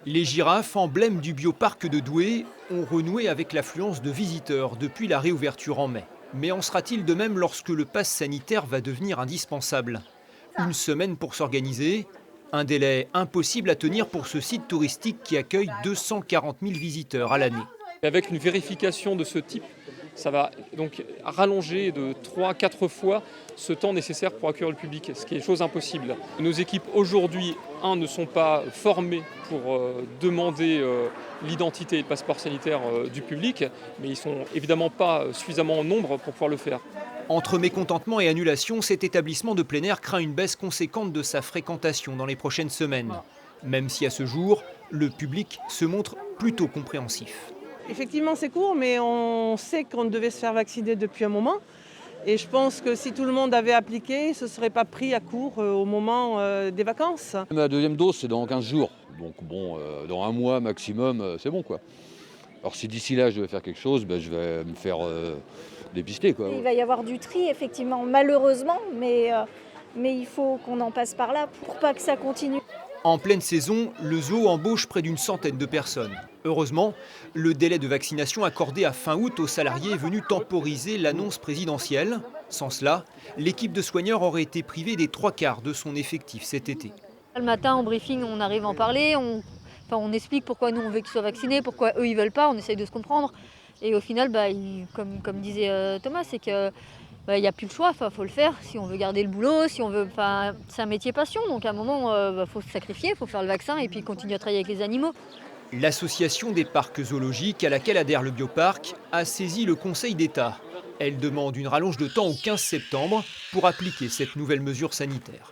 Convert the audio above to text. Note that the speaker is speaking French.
Les girafes, emblèmes du bioparc de Douai, ont renoué avec l'affluence de visiteurs depuis la réouverture en mai. Mais en sera-t-il de même lorsque le pass sanitaire va devenir indispensable? Une semaine pour s'organiser, un délai impossible à tenir pour ce site touristique qui accueille 240 000 visiteurs à l'année. Avec une vérification de ce type, ça va donc rallonger de 3 à 4 fois ce temps nécessaire pour accueillir le public, ce qui est chose impossible. Nos équipes aujourd'hui, ne sont pas formées pour demander l'identité et le passeport sanitaire du public, mais ils ne sont évidemment pas suffisamment en nombre pour pouvoir le faire. Entre mécontentement et annulation, cet établissement de plein air craint une baisse conséquente de sa fréquentation dans les prochaines semaines. Même si à ce jour, le public se montre plutôt compréhensif. Effectivement, c'est court, mais on sait qu'on devait se faire vacciner depuis un moment. Et je pense que si tout le monde avait appliqué, ce ne serait pas pris à court au moment des vacances. Ma deuxième dose, c'est dans 15 jours. Donc bon, dans un mois maximum, c'est bon, quoi. Alors si d'ici là, je devais faire quelque chose, je vais me faire dépister, quoi. Il va y avoir du tri, effectivement, malheureusement, mais il faut qu'on en passe par là pour pas que ça continue. En pleine saison, le zoo embauche près d'une centaine de personnes. Heureusement, le délai de vaccination accordé à fin août aux salariés est venu temporiser l'annonce présidentielle. Sans cela, l'équipe de soigneurs aurait été privée des 3/4 de son effectif cet été. Le matin, en briefing, on arrive à en parler, on explique pourquoi nous on veut qu'ils soient vaccinés, pourquoi eux ils veulent pas, on essaye de se comprendre. Et au final, comme disait Thomas, c'est que il n'y a plus le choix, il faut le faire si on veut garder le boulot, si on veut, c'est un métier passion, donc à un moment, faut se sacrifier, il faut faire le vaccin et puis continuer à travailler avec les animaux. L'association des parcs zoologiques à laquelle adhère le bioparc a saisi le Conseil d'État. Elle demande une rallonge de temps au 15 septembre pour appliquer cette nouvelle mesure sanitaire.